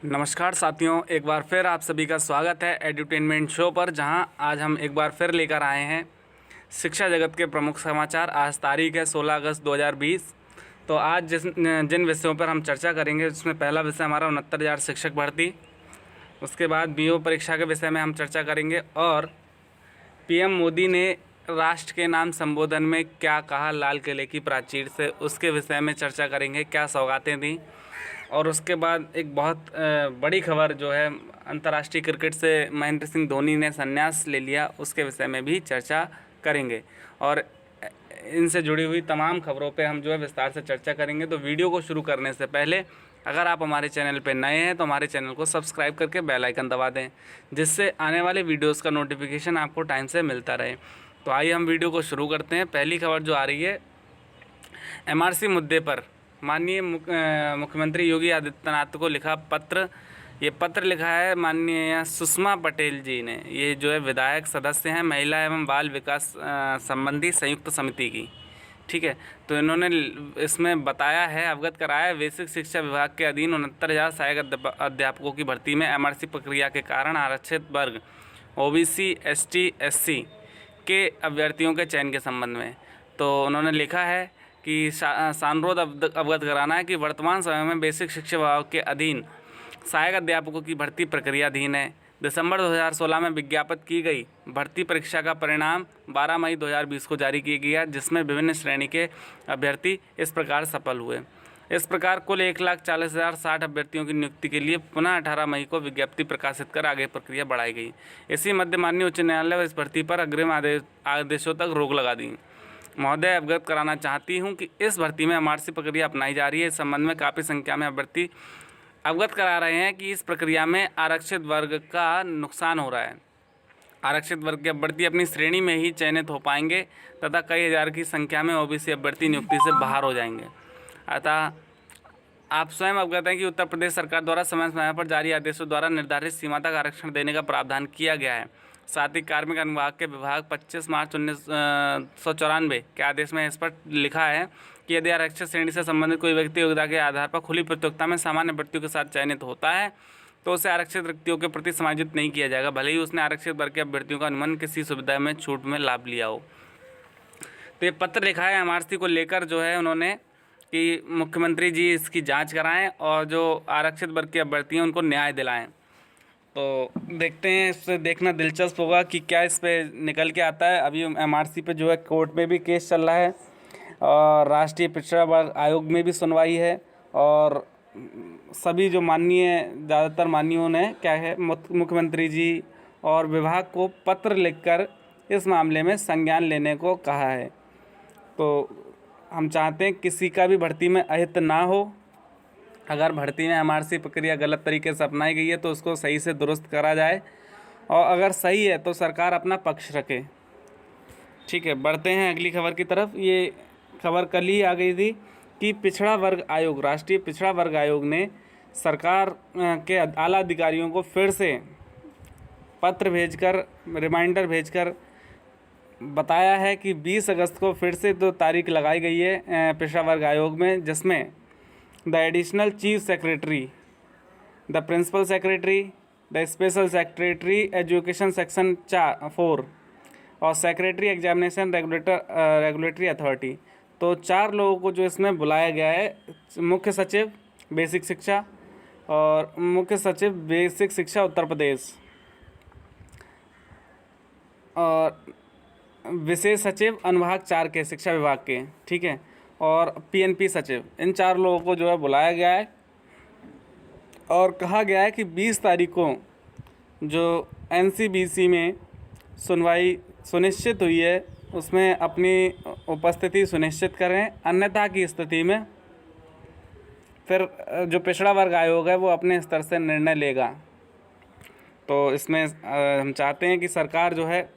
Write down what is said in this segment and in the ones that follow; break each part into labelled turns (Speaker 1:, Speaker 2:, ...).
Speaker 1: नमस्कार साथियों, एक बार फिर आप सभी का स्वागत है एड्यूटेनमेंट शो पर, जहां आज हम एक बार फिर लेकर आए हैं शिक्षा जगत के प्रमुख समाचार। आज तारीख है 16 अगस्त 2020। तो आज जिन विषयों पर हम चर्चा करेंगे, उसमें पहला विषय हमारा 69,000 शिक्षक भर्ती। उसके बाद बीओ परीक्षा के विषय में हम चर्चा करेंगे और पीएम मोदी ने राष्ट्र के नाम संबोधन में क्या कहा लाल किले की प्राचीर से, उसके विषय में चर्चा करेंगे, क्या सौगातें दी। और उसके बाद एक बहुत बड़ी खबर जो है, अंतर्राष्ट्रीय क्रिकेट से महेंद्र सिंह धोनी ने संन्यास ले लिया, उसके विषय में भी चर्चा करेंगे। और इनसे जुड़ी हुई तमाम खबरों पे हम जो है विस्तार से चर्चा करेंगे। तो वीडियो को शुरू करने से पहले अगर आप हमारे चैनल पे नए हैं तो हमारे चैनल को सब्सक्राइब करके बेल आइकन दबा दें, जिससे आने वाले वीडियोस का नोटिफिकेशन आपको टाइम से मिलता रहे। तो आइए हम वीडियो को शुरू करते हैं। पहली खबर जो आ रही है, एमआरसी मुद्दे पर माननीय मुख्यमंत्री योगी आदित्यनाथ को लिखा पत्र। ये पत्र लिखा है माननीय सुषमा पटेल जी ने। ये जो है विधायक सदस्य हैं महिला एवं बाल विकास संबंधी संयुक्त समिति की, ठीक है। तो इन्होंने इसमें बताया है, अवगत कराया है, बेसिक शिक्षा विभाग के अधीन 69,000 सहायक अध्यापकों की भर्ती में एमआरसी प्रक्रिया के कारण आरक्षित वर्ग ओबीसी, एसटी, एससी के अभ्यर्थियों के चयन के संबंध में। तो उन्होंने लिखा है कि सानुरोध अवगत कराना है कि वर्तमान समय में बेसिक शिक्षा विभाग के अधीन सहायक अध्यापकों की भर्ती प्रक्रियाधीन है। दिसंबर 2016 में विज्ञापित की गई भर्ती परीक्षा का परिणाम 12 मई 2020 को जारी किया गया, जिसमें विभिन्न श्रेणी के अभ्यर्थी इस प्रकार सफल हुए। इस प्रकार कुल 1,40,060 अभ्यर्थियों की नियुक्ति के लिए पुनः 18 मई को विज्ञप्ति प्रकाशित कर आगे प्रक्रिया बढ़ाई गई। इसी मध्य माननीय उच्च न्यायालय इस भर्ती पर अग्रिम आदेशों तक रोक लगा दी। महोदय, अवगत कराना चाहती हूं कि इस भर्ती में एमआरसी प्रक्रिया अपनाई जा रही है। इस संबंध में काफ़ी संख्या में अभ्यर्थी अवगत करा रहे हैं कि इस प्रक्रिया में आरक्षित वर्ग का नुकसान हो रहा है। आरक्षित वर्ग के अभ्यर्थी अपनी श्रेणी में ही चयनित हो पाएंगे तथा कई हज़ार की संख्या में ओबीसी अभ्यर्थी नियुक्ति से बाहर हो जाएंगे। अतः आप स्वयं अवगत हैं कि उत्तर प्रदेश सरकार द्वारा समय समय पर जारी आदेशों द्वारा निर्धारित सीमा तक आरक्षण देने का प्रावधान किया गया है। साथ ही कार्मिक अनुभाग के विभाग 25 मार्च 1994 के आदेश में इस पर लिखा है कि यदि आरक्षित श्रेणी से संबंधित कोई व्यक्ति योग्यता के आधार पर खुली प्रतियोगिता में सामान्य भर्तियों के साथ चयनित होता है तो उसे आरक्षित रिक्तियों के प्रति समायोजित नहीं किया जाएगा, भले ही उसने आरक्षित वर्ग के अभ्यर्थियों का अनुमान किसी सुविधा में छूट में लाभ लिया हो। तो ये पत्र लिखा है एमआरसी को लेकर जो है उन्होंने कि मुख्यमंत्री जी इसकी जाँच कराएँ और जो आरक्षित वर्ग के अभ्यर्थी हैं उनको न्याय दिलाएँ। तो देखते हैं, इससे देखना दिलचस्प होगा कि क्या इस पर निकल के आता है। अभी एमआरसी पे जो है कोर्ट में भी केस चल रहा है और राष्ट्रीय पिछड़ा वर्ग आयोग में भी सुनवाई है। और सभी जो माननीय ज़्यादातर माननीयों ने क्या है मुख्यमंत्री जी और विभाग को पत्र लिखकर इस मामले में संज्ञान लेने को कहा है। तो हम चाहते हैं किसी का भी भर्ती में अहित ना हो। अगर भर्ती में एमआरसी प्रक्रिया गलत तरीके से अपनाई गई है तो उसको सही से दुरुस्त करा जाए, और अगर सही है तो सरकार अपना पक्ष रखे। ठीक है, बढ़ते हैं अगली खबर की तरफ। ये खबर कल ही आ गई थी कि पिछड़ा वर्ग आयोग, राष्ट्रीय पिछड़ा वर्ग आयोग ने सरकार के आला अधिकारियों को फिर से पत्र भेजकर, रिमाइंडर भेजकर बताया है कि 20 अगस्त को फिर से तो तारीख लगाई गई है पिछड़ा वर्ग आयोग में, जिसमें the additional chief secretary, the principal secretary, the special secretary education section 4 और secretary examination regulatory authority। तो 4 लोगों को जो इसमें बुलाया गया है, मुख्य सचिव बेसिक शिक्षा और मुख्य सचिव बेसिक शिक्षा उत्तर प्रदेश और विशेष सचिव अनुभाग 4 के शिक्षा विभाग के, ठीक है, और पीएनपी सचिव, इन 4 लोगों को जो है बुलाया गया है और कहा गया है कि 20 तारीख को जो एनसीबीसी में सुनवाई सुनिश्चित हुई है उसमें अपनी उपस्थिति सुनिश्चित करें, अन्यथा की स्थिति में फिर जो पिछड़ा वर्ग आयोग है वो अपने स्तर से निर्णय लेगा। तो इसमें हम चाहते हैं कि सरकार जो है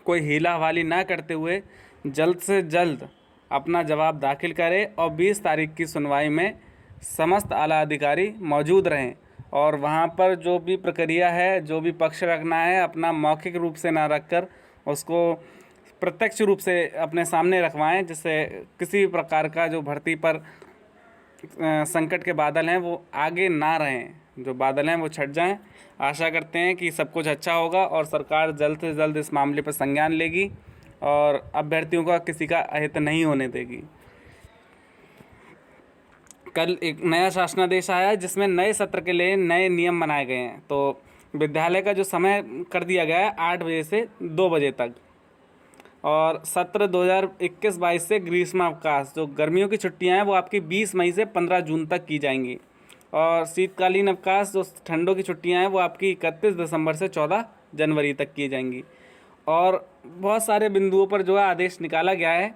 Speaker 1: कोई हीला हवाली ना करते हुए जल्द से जल्द अपना जवाब दाखिल करे और 20 तारीख की सुनवाई में समस्त आला अधिकारी मौजूद रहें और वहाँ पर जो भी प्रक्रिया है, जो भी पक्ष रखना है, अपना मौखिक रूप से ना रखकर उसको प्रत्यक्ष रूप से अपने सामने रखवाएं, जिससे किसी भी प्रकार का जो भर्ती पर संकट के बादल हैं वो आगे ना रहें। जो बादल हैं वो छट जाएं। आशा करते हैं कि सब कुछ अच्छा होगा और सरकार जल्द से जल्द इस मामले पर संज्ञान लेगी और अभ्यर्थियों का किसी का अहित नहीं होने देगी। कल एक नया शासनादेश आया है जिसमें नए सत्र के लिए नए नियम बनाए गए हैं। तो विद्यालय का जो समय कर दिया गया है 8 बजे से 2 बजे तक, और सत्र 2021-22 से ग्रीष्मावकाश, जो गर्मियों की छुट्टियां हैं वो आपकी 20 मई से 15 जून तक की जाएंगी, और शीतकालीन अवकाश जो ठंडों की छुट्टियां हैं वो आपकी 31 दिसंबर से 14 जनवरी तक की जाएंगी। और बहुत सारे बिंदुओं पर जो है आदेश निकाला गया है।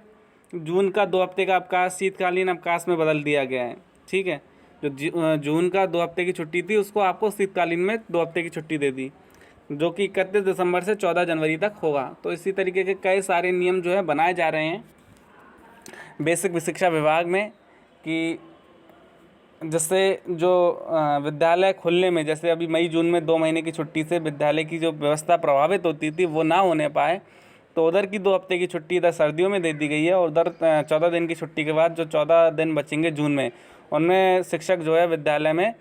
Speaker 1: जून का 2 हफ्ते का अवकाश शीतकालीन अवकाश में बदल दिया गया है, ठीक है। जो जून का 2 हफ्ते की छुट्टी थी उसको आपको शीतकालीन में 2 हफ्ते की छुट्टी दे दी, जो कि 31 दिसंबर से 14 जनवरी तक होगा। तो इसी तरीके के कई सारे नियम जो है बनाए जा रहे हैं बेसिक शिक्षा विभाग में, कि जिससे जो विद्यालय खुलने में, जैसे अभी मई जून में 2 महीने की छुट्टी से विद्यालय की जो व्यवस्था प्रभावित होती थी वो ना होने पाए, तो उधर की 2 हफ्ते की छुट्टी इधर सर्दियों में दे दी गई है। और उधर 14 दिन की छुट्टी के बाद जो 14 दिन बचेंगे जून में, उनमें शिक्षक जो है विद्यालय में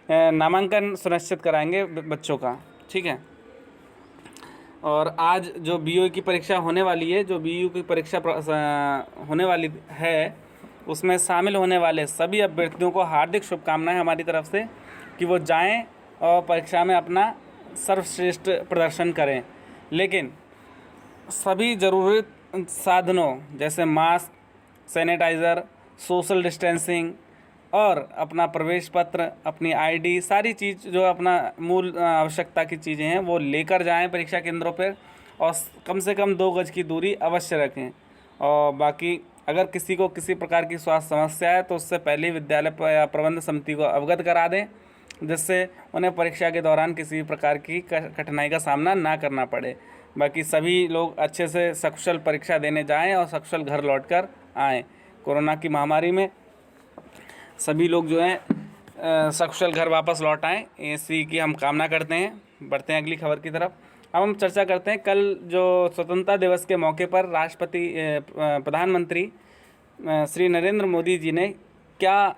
Speaker 1: नामांकन सुनिश्चित कराएंगे बच्चों का, ठीक है। और आज जो बीओ की परीक्षा होने वाली है, जो बीयू की परीक्षा होने वाली है, उसमें शामिल होने वाले सभी अभ्यर्थियों को हार्दिक शुभकामनाएं हमारी तरफ से, कि वो जाएं और परीक्षा में अपना सर्वश्रेष्ठ प्रदर्शन करें। लेकिन सभी ज़रूरी साधनों जैसे मास्क, सैनिटाइज़र, सोशल डिस्टेंसिंग और अपना प्रवेश पत्र, अपनी आईडी, सारी चीज़ जो अपना मूल आवश्यकता की चीज़ें हैं वो लेकर जाएं परीक्षा केंद्रों पर, और कम से कम 2 गज की दूरी अवश्य रखें। और बाकी अगर किसी को किसी प्रकार की स्वास्थ्य समस्या है तो उससे पहले विद्यालय प्रबंध समिति को अवगत करा दें, जिससे उन्हें परीक्षा के दौरान किसी प्रकार की कठिनाई का सामना ना करना पड़े। बाकी सभी लोग अच्छे से सकुशल परीक्षा देने जाएं और सकुशल घर लौटकर आएँ। कोरोना की महामारी में सभी लोग जो हैं सकुशल घर वापस लौट आएँ, इसी की हम कामना करते हैं। बढ़ते हैं अगली खबर की तरफ। अब हम चर्चा करते हैं कल जो स्वतंत्रता दिवस के मौके पर प्रधानमंत्री श्री नरेंद्र मोदी जी ने क्या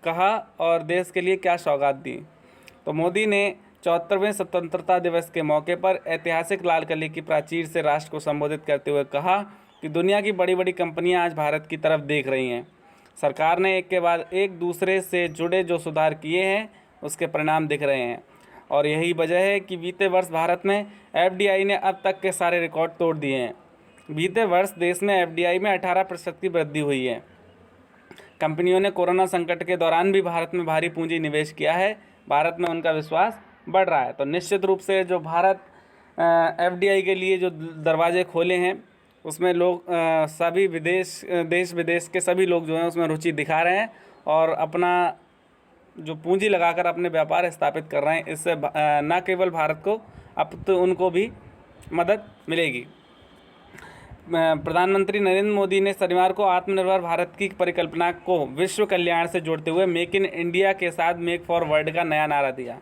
Speaker 1: कहा और देश के लिए क्या सौगात दी। तो मोदी ने 74वें स्वतंत्रता दिवस के मौके पर ऐतिहासिक लाल किले की प्राचीर से राष्ट्र को संबोधित करते हुए कहा कि दुनिया की बड़ी बड़ी कंपनियां आज भारत की तरफ देख रही हैं। सरकार ने एक के बाद एक दूसरे से जुड़े जो सुधार किए हैं उसके परिणाम दिख रहे हैं, और यही वजह है कि बीते वर्ष भारत में एफडीआई ने अब तक के सारे रिकॉर्ड तोड़ दिए हैं। बीते वर्ष देश में एफडीआई में 18% की वृद्धि हुई है। कंपनियों ने कोरोना संकट के दौरान भी भारत में भारी पूंजी निवेश किया है। भारत में उनका विश्वास बढ़ रहा है। तो निश्चित रूप से जो भारत एफडीआई के लिए जो दरवाजे खोले हैं उसमें लोग सभी देश विदेश के सभी लोग जो हैं उसमें रुचि दिखा रहे हैं और अपना जो पूंजी लगाकर अपने व्यापार स्थापित कर रहे हैं। इससे न केवल भारत को अब तो उनको भी मदद मिलेगी। प्रधानमंत्री नरेंद्र मोदी ने शनिवार को आत्मनिर्भर भारत की परिकल्पना को विश्व कल्याण से जोड़ते हुए मेक इन इंडिया के साथ मेक फॉर वर्ल्ड का नया नारा दिया।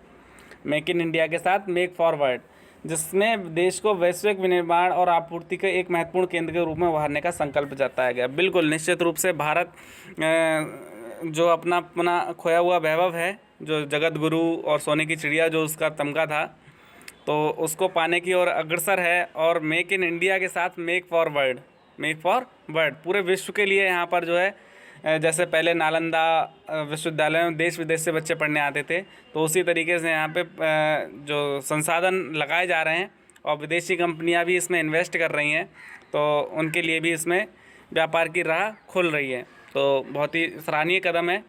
Speaker 1: मेक इन इंडिया के साथ मेक फॉर वर्ल्ड, जिसमें देश को वैश्विक विनिर्माण और आपूर्ति के एक महत्वपूर्ण केंद्र के रूप में उभारने का संकल्प जताया गया। बिल्कुल निश्चित रूप से भारत जो अपना खोया हुआ वैभव है, जो जगत गुरु और सोने की चिड़िया जो उसका तमगा था, तो उसको पाने की ओर अग्रसर है। और मेक इन इंडिया के साथ मेक फॉर वर्ल्ड पूरे विश्व के लिए यहाँ पर जो है, जैसे पहले नालंदा विश्वविद्यालय में देश विदेश से बच्चे पढ़ने आते थे, तो उसी तरीके से यहाँ पे जो संसाधन लगाए जा रहे हैं और विदेशी कंपनियाँ भी इसमें इन्वेस्ट कर रही हैं, तो उनके लिए भी इसमें व्यापार की राह खुल रही है। तो बहुत ही सराहनीय कदम है।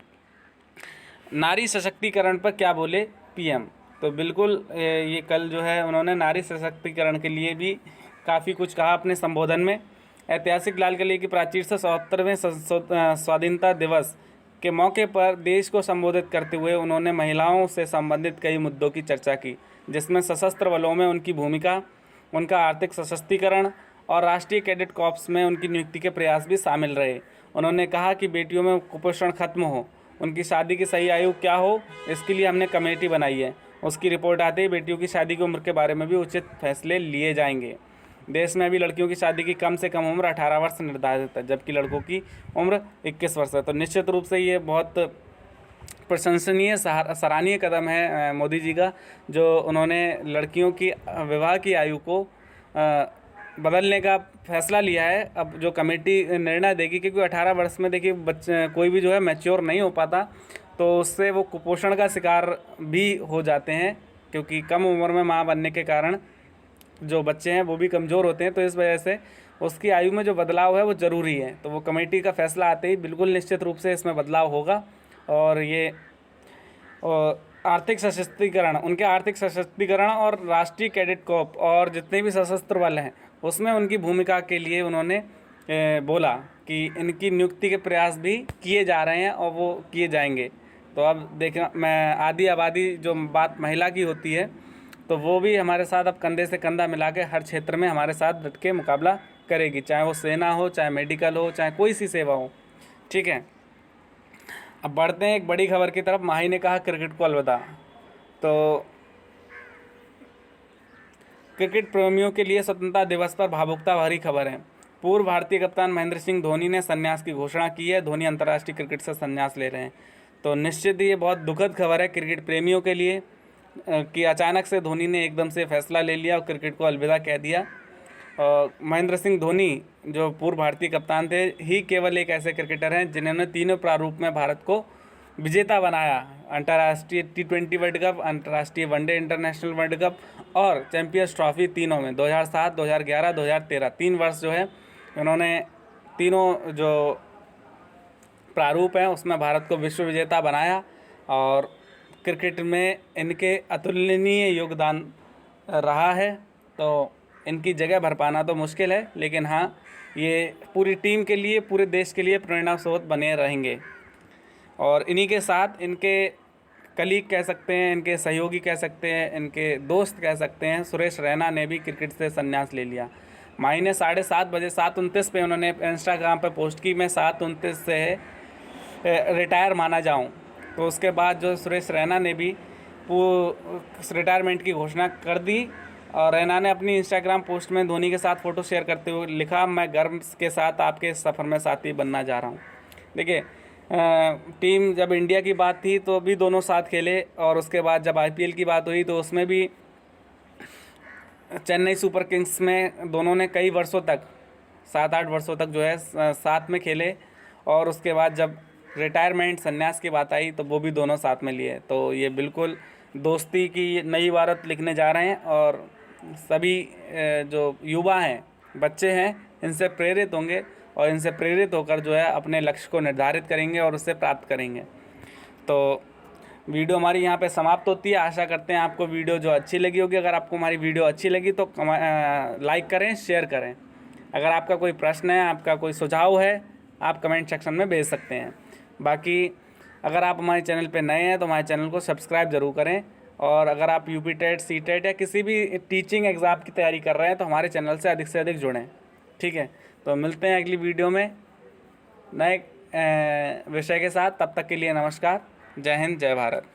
Speaker 1: नारी सशक्तिकरण पर क्या बोले पीएम, तो बिल्कुल ये कल जो है उन्होंने नारी सशक्तिकरण के लिए भी काफ़ी कुछ कहा अपने संबोधन में। ऐतिहासिक लाल किले की प्राचीर से 74वें स्वाधीनता दिवस के मौके पर देश को संबोधित करते हुए उन्होंने महिलाओं से संबंधित कई मुद्दों की चर्चा की, जिसमें सशस्त्र बलों में उनकी भूमिका, उनका आर्थिक सशक्तिकरण और राष्ट्रीय कैडेट कॉर्प्स में उनकी नियुक्ति के प्रयास भी शामिल रहे। उन्होंने कहा कि बेटियों में कुपोषण खत्म हो, उनकी शादी की सही आयु क्या हो, इसके लिए हमने कमेटी बनाई है। उसकी रिपोर्ट आते ही बेटियों की शादी की उम्र के बारे में भी उचित फैसले लिए जाएंगे। देश में अभी लड़कियों की शादी की कम से कम उम्र 18 वर्ष निर्धारित है, जबकि लड़कों की उम्र 21 वर्ष है। तो निश्चित रूप से ये बहुत प्रशंसनीय सराहनीय कदम है मोदी जी का, जो उन्होंने लड़कियों की विवाह की आयु को बदलने का फैसला लिया है। अब जो कमेटी निर्णय देगी, क्योंकि 18 वर्ष में देखिए बच्चे कोई भी जो है मैच्योर नहीं हो पाता, तो उससे वो कुपोषण का शिकार भी हो जाते हैं, क्योंकि कम उम्र में माँ बनने के कारण जो बच्चे हैं वो भी कमज़ोर होते हैं। तो इस वजह से उसकी आयु में जो बदलाव है वो ज़रूरी है। तो वो कमेटी का फैसला आते ही बिल्कुल निश्चित रूप से इसमें बदलाव होगा, और ये आर्थिक सशक्तिकरण, उनके आर्थिक सशक्तिकरण और राष्ट्रीय कैडेट कॉर्प और जितने भी सशस्त्र बल हैं उसमें उनकी भूमिका के लिए उन्होंने बोला कि इनकी नियुक्ति के प्रयास भी किए जा रहे हैं और वो किए जाएंगे। तो अब देखना, मैं आधी आबादी जो बात महिला की होती है, तो वो भी हमारे साथ अब कंधे से कंधा मिला के हर क्षेत्र में हमारे साथ डट के मुकाबला करेगी, चाहे वो सेना हो, चाहे मेडिकल हो, चाहे कोई सी सेवा हो। ठीक है, अब बढ़ते हैं एक बड़ी खबर की तरफ। माही ने कहा क्रिकेट को अलविदा। तो क्रिकेट प्रेमियों के लिए स्वतंत्रता दिवस पर भावुकता भरी खबर है। पूर्व भारतीय कप्तान महेंद्र सिंह धोनी ने संन्यास की घोषणा की है। धोनी अंतर्राष्ट्रीय क्रिकेट से संन्यास ले रहे हैं। तो निश्चित ही ये बहुत दुखद खबर है क्रिकेट प्रेमियों के लिए कि अचानक से धोनी ने एकदम से फैसला ले लिया और क्रिकेट को अलविदा कह दिया। महेंद्र सिंह धोनी जो पूर्व भारतीय कप्तान थे, ही केवल एक ऐसे क्रिकेटर हैं जिन्होंने तीनों प्रारूप में भारत को विजेता बनाया। अंतर्राष्ट्रीय T20 वर्ल्ड कप, अंतर्राष्ट्रीय वनडे इंटरनेशनल वर्ल्ड कप और चैंपियंस ट्रॉफी, तीनों में 2007, 2011, 2013 3 वर्ष जो है उन्होंने तीनों जो प्रारूप हैं उसमें भारत को विश्व विजेता बनाया। और क्रिकेट में इनके अतुलनीय योगदान रहा है। तो इनकी जगह भर पाना तो मुश्किल है, लेकिन हाँ, ये पूरी टीम के लिए, पूरे देश के लिए प्रेरणा स्रोत बने रहेंगे। और इन्हीं के साथ इनके कलीग कह सकते हैं, इनके सहयोगी कह सकते हैं, इनके दोस्त कह सकते हैं, सुरेश रैना ने भी क्रिकेट से संन्यास ले लिया। माही ने 7:30 बजे 7:29 पे उन्होंने इंस्टाग्राम पे पोस्ट की, मैं 7:29 से रिटायर माना जाऊं। तो उसके बाद जो सुरेश रैना ने भी रिटायरमेंट की घोषणा कर दी, और रैना ने अपनी इंस्टाग्राम पोस्ट में धोनी के साथ फ़ोटो शेयर करते हुए लिखा, मैं गर्व के साथ आपके इस सफ़र में साथी बनना जा रहा हूँ। देखिए, टीम जब इंडिया की बात थी तो भी दोनों साथ खेले, और उसके बाद जब IPL की बात हुई तो उसमें भी चेन्नई सुपर किंग्स में दोनों ने कई वर्षों तक, 7-8 वर्षों तक जो है साथ में खेले। और उसके बाद जब रिटायरमेंट, संन्यास की बात आई तो वो भी दोनों साथ में लिए। तो ये बिल्कुल दोस्ती की नई इबारत लिखने जा रहे हैं, और सभी जो युवा हैं, बच्चे हैं, इनसे प्रेरित होंगे और इनसे प्रेरित होकर जो है अपने लक्ष्य को निर्धारित करेंगे और उससे प्राप्त करेंगे। तो वीडियो हमारी यहाँ पे समाप्त होती है। आशा करते हैं आपको वीडियो जो अच्छी लगी होगी। अगर आपको हमारी वीडियो अच्छी लगी तो लाइक करें, शेयर करें। अगर आपका कोई प्रश्न है, आपका कोई सुझाव है, आप कमेंट सेक्शन में भेज सकते हैं। बाकी अगर आप हमारे चैनल पे नए हैं तो हमारे चैनल को सब्सक्राइब ज़रूर करें। और अगर आप UP टेट, CTET या किसी भी टीचिंग एग्ज़ाम की तैयारी कर रहे हैं तो हमारे चैनल से अधिक जुड़ें। ठीक है, तो मिलते हैं अगली वीडियो में नए विषय के साथ। तब तक के लिए नमस्कार। जय हिंद, जय भारत।